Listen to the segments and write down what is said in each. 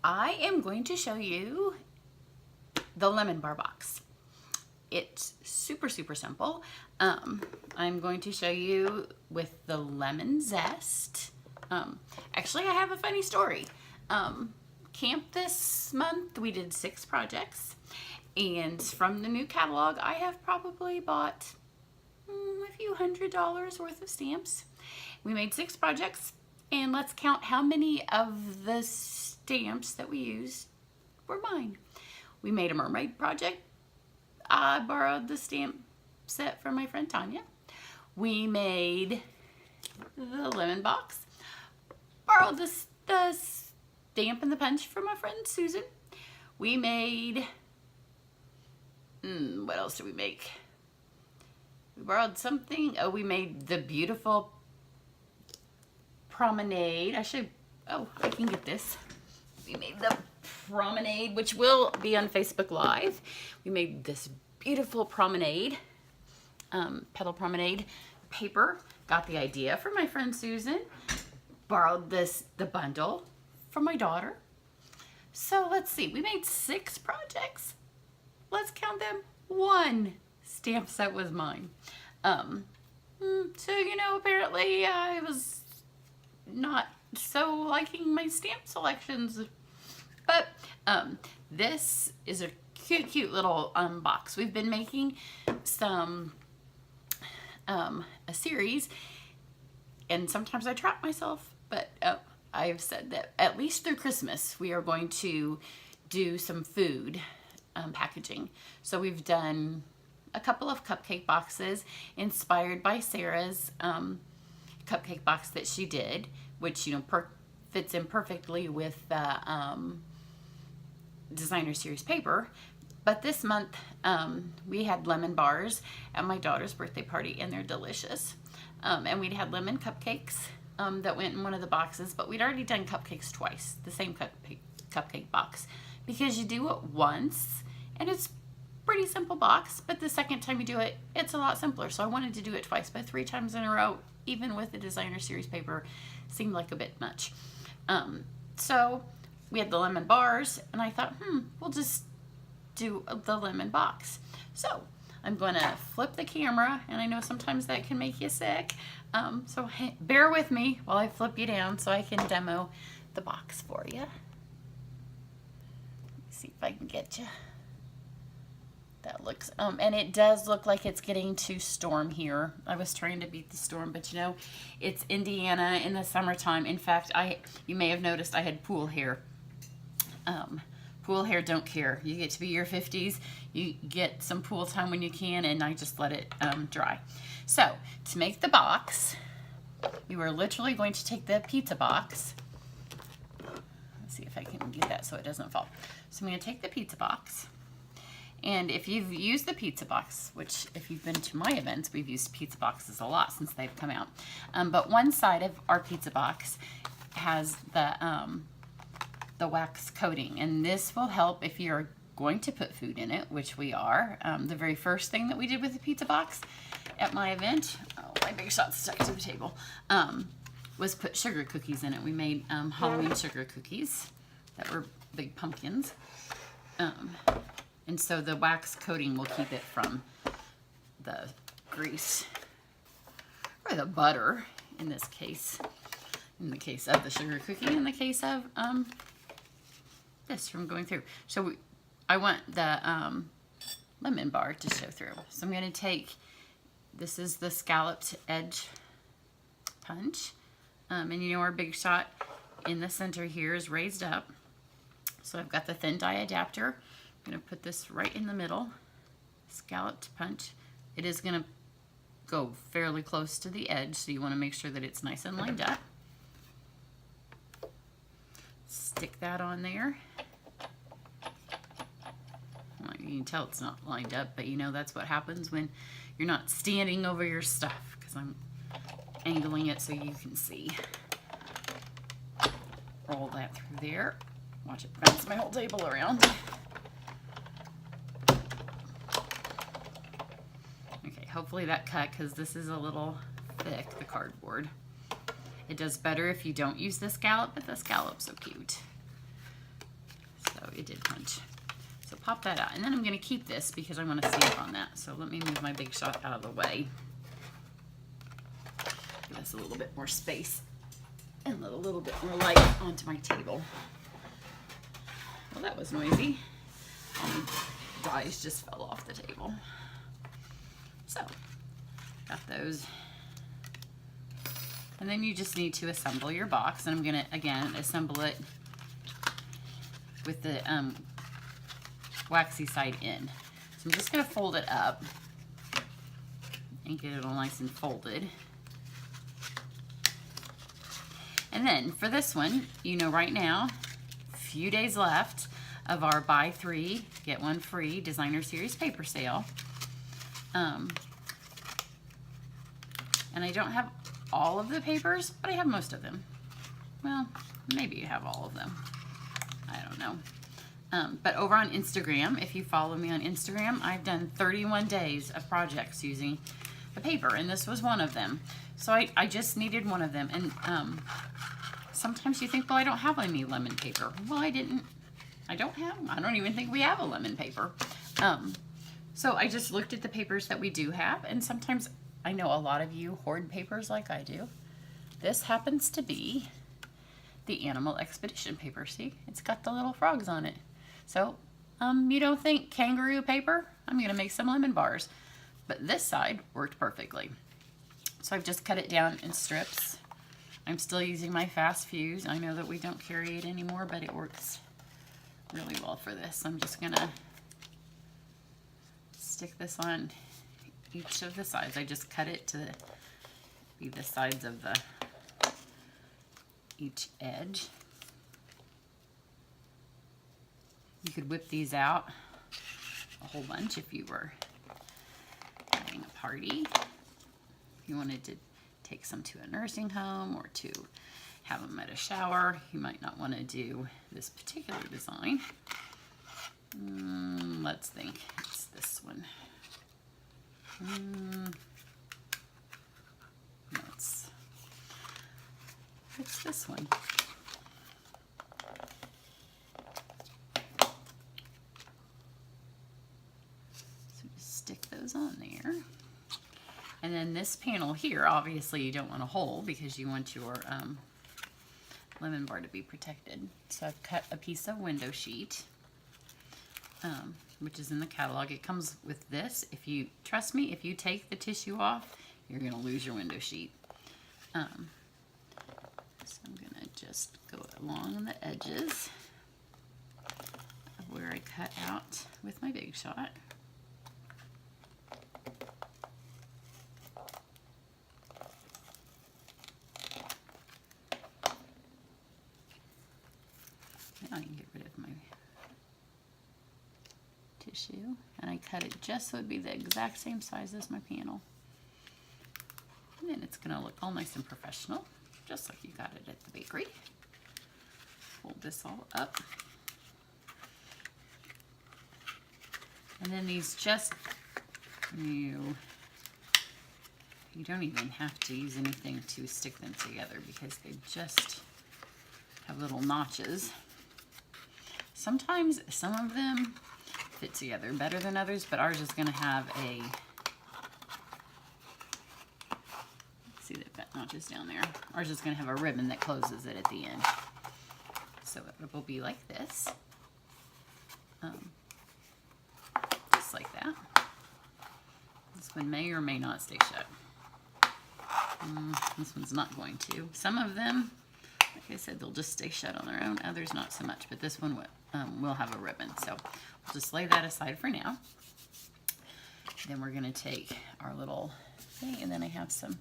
I am going to show you the lemon bar box. It's super simple. I'm going to show you with the lemon zest. Actually, I have a funny story. Camp this month, we did 6 projects, and from the new catalog, I have probably bought a few $100s worth of stamps. We made 6 projects, and let's count how many of the stamps that we used were mine. We made a mermaid project. I borrowed the stamp set from my friend Tanya. We made the lemon box. Borrowed the stamp and the punch from my friend Susan. We made, what else did we make? We borrowed something. Oh, we made the beautiful promenade. I can get this. We made the promenade, which will be on Facebook Live. We made this beautiful promenade, petal promenade paper. Got the idea from my friend Susan. Borrowed the bundle from my daughter. So let's see, we made 6 projects. Let's count them. 1 stamp set was mine. So, apparently I was not so liking my stamp selections. But this is a cute little box. We've been making some, a series, and sometimes I trap myself, but I've said that at least through Christmas, we are going to do some food packaging. So we've done a couple of cupcake boxes inspired by Sarah's cupcake box that she did, which, fits in perfectly with the designer series paper. But this month, we had lemon bars at my daughter's birthday party, and they're delicious. And we'd had lemon cupcakes that went in one of the boxes, but we'd already done cupcakes twice, the same cupcake box, because you do it once, and it's pretty simple box, but the second time you do it, it's a lot simpler. So I wanted to do it twice, but 3 times in a row, even with the designer series paper, seemed like a bit much. So we had the lemon bars, and I thought, we'll just do the lemon box. So I'm going to flip the camera, and I know sometimes that can make you sick. So bear with me while I flip you down so I can demo the box for you. Let's see if I can get you. That looks, and it does look like it's getting to storm here. I was trying to beat the storm, but it's Indiana in the summertime. In fact, you may have noticed I had pool hair. Pool hair don't care. You get to be your 50s, you get some pool time when you can, and I just let it dry. So to make the box, we were literally going to take the pizza box. Let's see if I can get that so it doesn't fall. So I'm going to take the pizza box. And if you've used the pizza box, which if you've been to my events, we've used pizza boxes a lot since they've come out. But one side of our pizza box has the wax coating, and this will help if you're going to put food in it, which we are. The very first thing that we did with the pizza box at my event, my big shot's stuck to the table, was put sugar cookies in it. We made Halloween sugar cookies that were big pumpkins. And so the wax coating will keep it from the grease, or the butter in this case, in the case of the sugar cookie, in the case of this from going through. So I want the lemon bar to show through. So I'm going to take, this is the scalloped edge punch, and our big shot in the center here is raised up. So I've got the thin die adapter. I'm going to put this right in the middle, scalloped punch. It is going to go fairly close to the edge, so you want to make sure that it's nice and lined up. Stick that on there. Well, you can tell it's not lined up, but that's what happens when you're not standing over your stuff, because I'm angling it so you can see. Roll that through there. Watch it bounce my whole table around. Okay, hopefully that cut, because this is a little thick, the cardboard. It does better if you don't use the scallop, but the scallop's so cute. So it did punch. So pop that out. And then I'm going to keep this because I want to stamp on that. So let me move my Big Shot out of the way. Give us a little bit more space and let a little bit more light onto my table. Well, that was noisy. Dies just fell off the table. So, got those. And then you just need to assemble your box. And I'm going to, again, assemble it with the waxy side in. So I'm just going to fold it up and get it all nice and folded. And then for this one, you know right now, a few days left of our buy 3, get 1 free designer series paper sale. And I don't have all of the papers, but I have most of them. Well, maybe you have all of them. I don't know. But over on Instagram, if you follow me on Instagram, I've done 31 days of projects using the paper, and this was one of them. So I just needed one of them. And sometimes you think, well, I don't have any lemon paper. Well, I don't even think we have a lemon paper. So I just looked at the papers that we do have, and sometimes I know a lot of you hoard papers like I do. This happens to be the Animal Expedition paper. See, it's got the little frogs on it. So you don't think kangaroo paper? I'm gonna make some lemon bars. But this side worked perfectly. So I've just cut it down in strips. I'm still using my fast fuse. I know that we don't carry it anymore, but it works really well for this. I'm just gonna stick this on each of the sides. I just cut it to be the sides of each edge. You could whip these out a whole bunch if you were having a party. If you wanted to take some to a nursing home or to have them at a shower, you might not want to do this particular design. Let's think. It's this one. It's this one. So just stick those on there. And then this panel here, obviously you don't want a hole because you want your lemon bar to be protected. So I've cut a piece of window sheet, which is in the catalog. It comes with this. If you, trust me, if you take the tissue off, you're gonna lose your window sheet. So I'm gonna just go along the edges of where I cut out with my Big Shot. Now I can get rid of my tissue, and I cut it just so it'd be the exact same size as my panel. And then it's gonna look all nice and professional, just like you got it at the bakery. Fold this all up. And then these just, you don't even have to use anything to stick them together because they just have little notches. Sometimes some of them fit together better than others, but ours is gonna have a, see, they've got notches down there. Ours is gonna have a ribbon that closes it at the end. So it will be like this. Just like that. This one may or may not stay shut. This one's not going to. Some of them, like I said, they'll just stay shut on their own. Others not so much, but this one will have a ribbon. So we'll just lay that aside for now. Then we're gonna take our little thing, and then I have some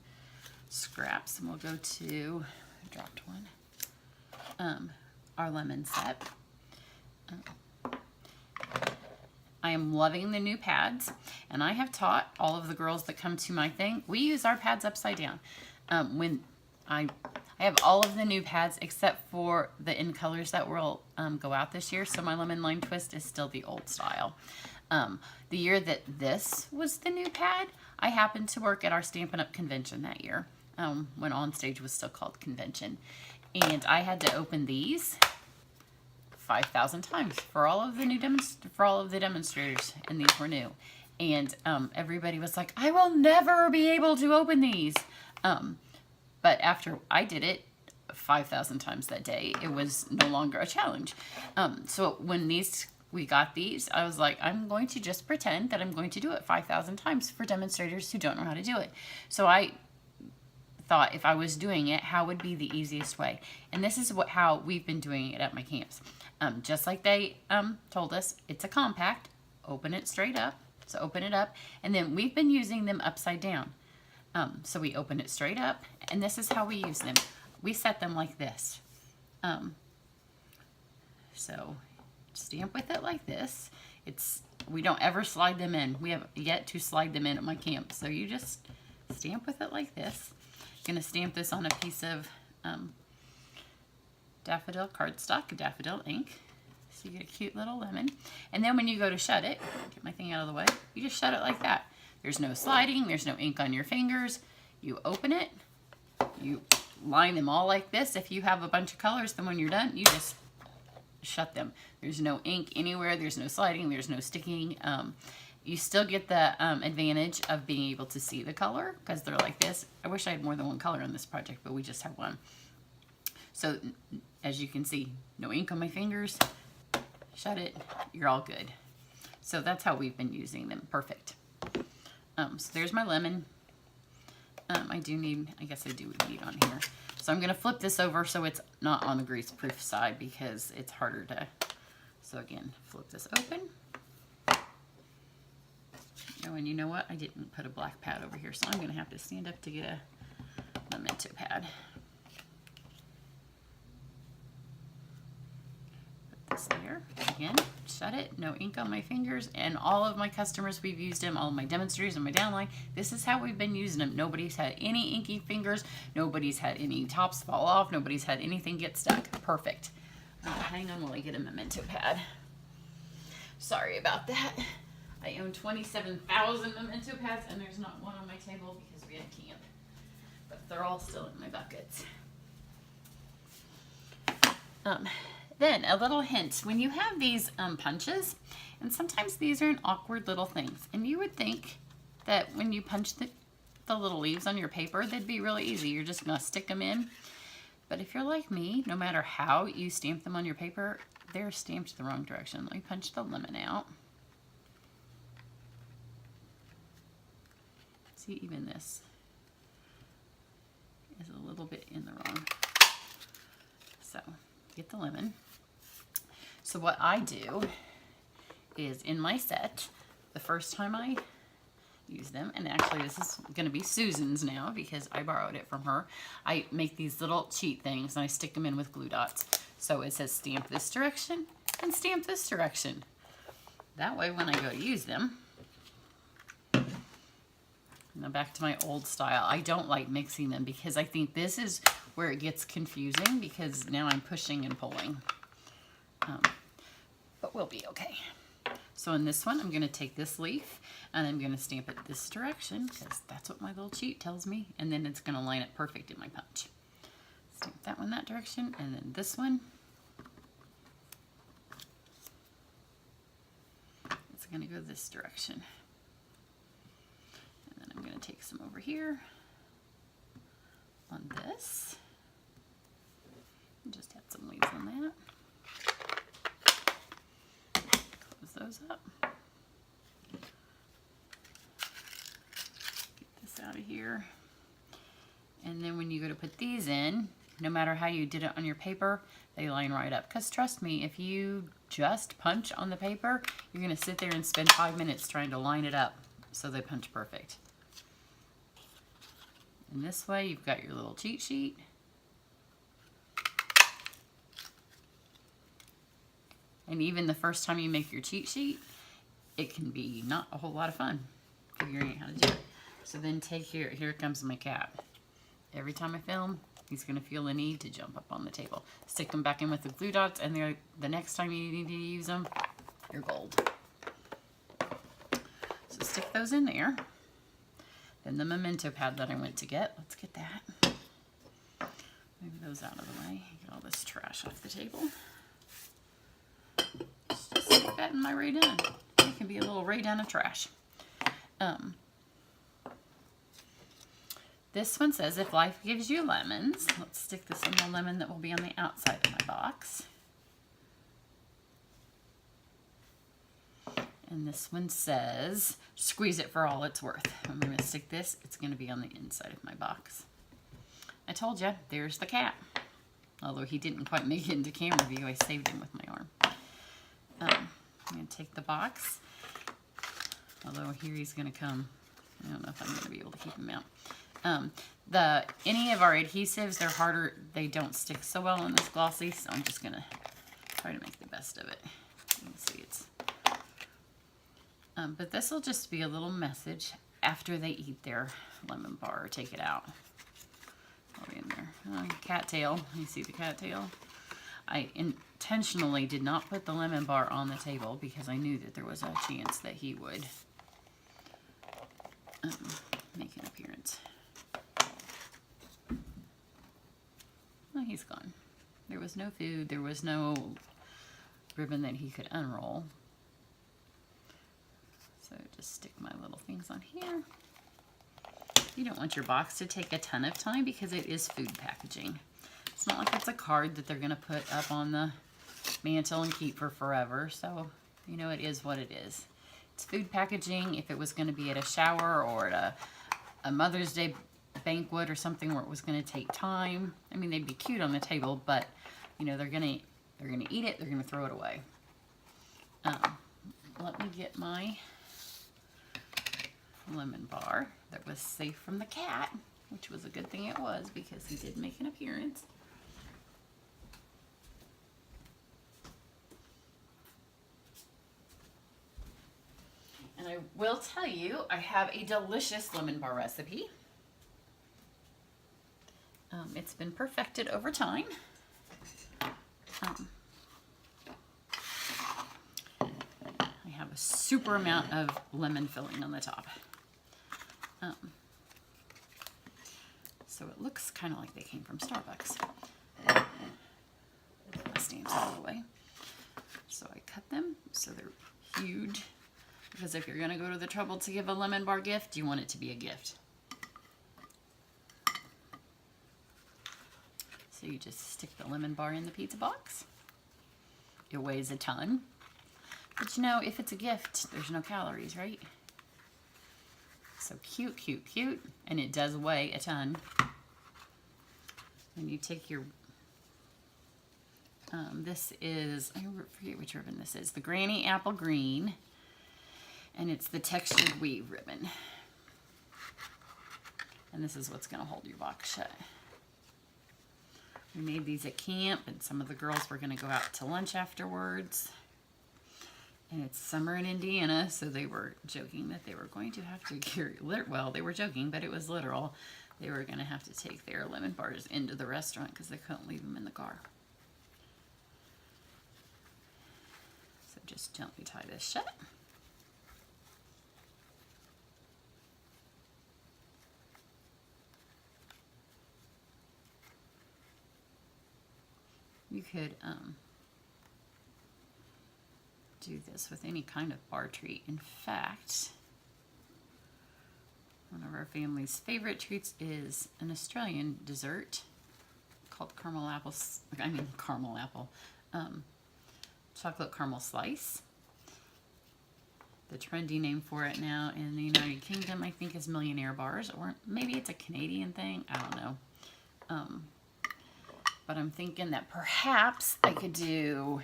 scraps, and we'll go to, I dropped one, our lemon set. I am loving the new pads, and I have taught all of the girls that come to my thing, we use our pads upside down. When I have all of the new pads except for the in colors that will go out this year, so my lemon lime twist is still the old style. The year that this was the new pad, I happened to work at our Stampin' Up! Convention that year, when On Stage was still called Convention. And I had to open these 5,000 times for all of the demonstrators, and these were new. And everybody was like, I will never be able to open these. But after I did it 5,000 times that day, it was no longer a challenge. So when we got these, I was like, I'm going to just pretend that I'm going to do it 5,000 times for demonstrators who don't know how to do it. So I thought, if I was doing it, how would be the easiest way? And this is how we've been doing it at my camps. Just like they told us, it's a compact. Open it straight up. So open it up, and then we've been using them upside down. So we open it straight up, and this is how we use them. We set them like this. So stamp with it like this. We don't ever slide them in. We have yet to slide them in at my camp. So you just stamp with it like this. I'm going to stamp this on a piece of daffodil cardstock, daffodil ink. So you get a cute little lemon. And then when you go to shut it, get my thing out of the way, you just shut it like that. There's no sliding, there's no ink on your fingers. You open it, you line them all like this. If you have a bunch of colors, then when you're done, you just shut them. There's no ink anywhere, there's no sliding, there's no sticking. You still get the advantage of being able to see the color because they're like this. I wish I had more than one color on this project, but we just have one. So as you can see, no ink on my fingers. Shut it, you're all good. So that's how we've been using them. Perfect. So there's my lemon. I guess I do need on here. So I'm gonna flip this over so it's not on the grease proof side because it's harder to, so again, flip this open. Oh, and you know what? I didn't put a black pad over here, so I'm gonna have to stand up to get a memento pad. There again, shut it, no ink on my fingers, and all of my customers, we've used them, all of my demonstrators and my downline, this is how we've been using them. Nobody's had any inky fingers, nobody's had any tops fall off, nobody's had anything get stuck. Perfect. Hang on while I get a memento pad. Sorry about that. I own 27,000 memento pads and there's not one on my table because we had camp, but they're all still in my buckets. Then a little hint, when you have these punches, and sometimes these are awkward little things, and you would think that when you punch the little leaves on your paper, they'd be really easy. You're just gonna stick them in. But if you're like me, no matter how you stamp them on your paper, they're stamped the wrong direction. Let me punch the lemon out. See, even this is a little bit in the wrong. So get the lemon. So what I do is in my set, the first time I use them, and actually this is going to be Susan's now because I borrowed it from her, I make these little cheat things and I stick them in with glue dots. So it says stamp this direction and stamp this direction. That way when I go to use them, now back to my old style, I don't like mixing them because I think this is where it gets confusing because now I'm pushing and pulling. But we'll be okay. So in this one, I'm going to take this leaf and I'm going to stamp it this direction because that's what my little cheat tells me. And then it's going to line up perfect in my punch. Stamp that one that direction, and then this one. It's going to go this direction. And then I'm going to take some over here on this. Just add some leaves on that. Those up. Get this out of here. And then when you go to put these in, no matter how you did it on your paper, they line right up. Because trust me, if you just punch on the paper, you're going to sit there and spend 5 minutes trying to line it up so they punch perfect. And this way you've got your little cheat sheet. And even the first time you make your cheat sheet, it can be not a whole lot of fun figuring out how to do it. So then here comes my cat. Every time I film, he's gonna feel the need to jump up on the table. Stick them back in with the glue dots, and the next time you need to use them, you're gold. So stick those in there. Then the memento pad that I went to get, let's get that. Move those out of the way, get all this trash off the table. that in my Ray Dunn. It can be a little Ray Dunn of trash. This one says, if life gives you lemons, let's stick this in the lemon that will be on the outside of my box. And this one says, squeeze it for all it's worth. I'm going to stick this, it's going to be on the inside of my box. I told you, there's the cat. Although he didn't quite make it into camera view, I saved him with my arm. I'm going to take the box. Although here he's going to come. I don't know if I'm going to be able to keep him out. Any of our adhesives, they're harder. They don't stick so well on this glossy, so I'm just going to try to make the best of it. You can see it's... but this will just be a little message after they eat their lemon bar or take it out. In there. Cattail. You see the cattail? I intentionally did not put the lemon bar on the table because I knew that there was a chance that he would make an appearance. Well, he's gone. There was no food. There was no ribbon that he could unroll. So just stick my little things on here. You don't want your box to take a ton of time because it is food packaging. It's not like it's a card that they're going to put up on the mantle and keep for forever. So, you know, it is what it is. It's food packaging. If it was going to be at a shower or at a Mother's Day banquet or something where it was going to take time, I mean, they'd be cute on the table, but, you know, they're going to eat it. They're going to throw it away. Let me get my lemon bar that was safe from the cat, which was a good thing it was because he did make an appearance. And I will tell you, I have a delicious lemon bar recipe. It's been perfected over time. I have a super amount of lemon filling on the top. So it looks kind of like they came from Starbucks. Stamps all the way. So I cut them so they're huge. Because if you're going to go to the trouble to give a lemon bar gift, you want it to be a gift. So you just stick the lemon bar in the pizza box. It weighs a ton. But you know, if it's a gift, there's no calories, right? So cute, cute, cute. And it does weigh a ton. And you take your, this is, I forget which ribbon this is, the Granny Apple Green. And it's the textured weave ribbon. And this is what's going to hold your box shut. We made these at camp, and some of the girls were going to go out to lunch afterwards. And it's summer in Indiana, so they were joking that they were going to have to carry, well, they were joking, but it was literal. They were going to have to take their lemon bars into the restaurant because they couldn't leave them in the car. So just gently tie this shut. You could do this with any kind of bar treat. In fact, one of our family's favorite treats is an Australian dessert called chocolate caramel slice. The trendy name for it now in the United Kingdom, I think, is Millionaire Bars, or maybe it's a Canadian thing. I don't know. But I'm thinking that perhaps I could do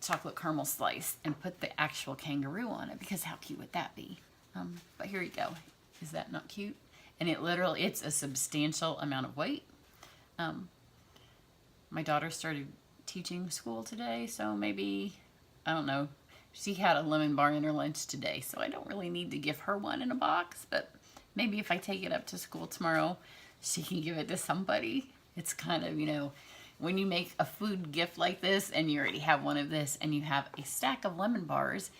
chocolate caramel slice and put the actual kangaroo on it, because how cute would that be? But here you go. Is that not cute? And it's a substantial amount of weight. My daughter started teaching school today, so maybe, I don't know, she had a lemon bar in her lunch today, so I don't really need to give her one in a box, but maybe if I take it up to school tomorrow, she can give it to somebody. It's kind of, you know, when you make a food gift like this and you already have one of this and you have a stack of lemon bars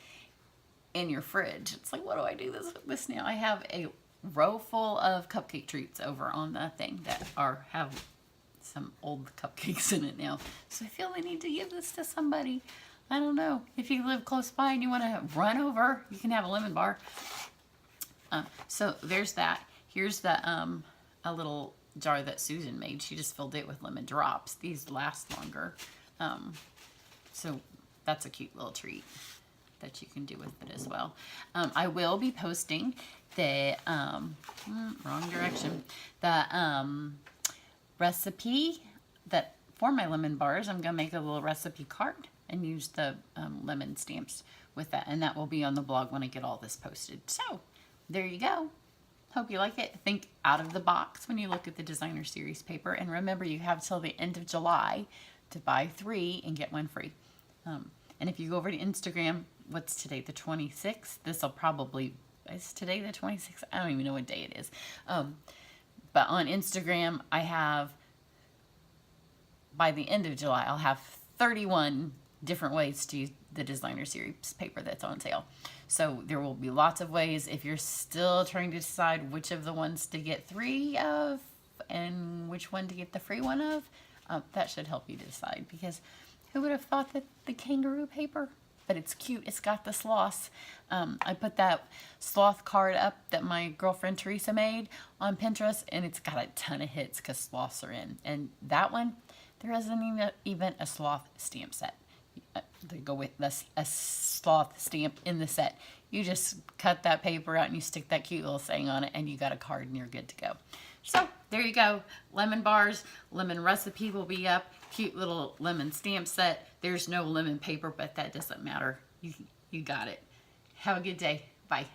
in your fridge, it's like, what do I do with this now? I have a row full of cupcake treats over on the thing that have some old cupcakes in it now. So I feel I need to give this to somebody. I don't know. If you live close by and you want to run over, you can have a lemon bar. So there's that. Here's the a little jar that Susan made. She just filled it with lemon drops. These last longer. So that's a cute little treat that you can do with it as well. I will be posting the wrong direction. The recipe that for my lemon bars. I'm gonna make a little recipe card and use the lemon stamps with that, and that will be on the blog when I get all this posted. So there you go. Hope you like it. Think out of the box when you look at the designer series paper, and remember you have till the end of July to buy 3 and get 1 free. And if you go over to Instagram, what's today, the 26th? This will probably, is today the 26th? I don't even know what day it is. But on Instagram, I have, by the end of July, I'll have 31 different ways to use the designer series paper that's on sale. So there will be lots of ways. If you're still trying to decide which of the ones to get 3 of and which one to get the free one of, that should help you decide, because who would have thought that the kangaroo paper? But it's cute. It's got the sloths. I put that sloth card up that my girlfriend Teresa made on Pinterest, and it's got a ton of hits because sloths are in. And that one, there isn't even a sloth stamp set. They go with a sloth stamp in the set. You just cut that paper out and you stick that cute little saying on it, and you got a card and you're good to go. So there you go. Lemon bars, lemon recipe will be up. Cute little lemon stamp set. There's no lemon paper, but that doesn't matter. You got it. Have a good day. Bye.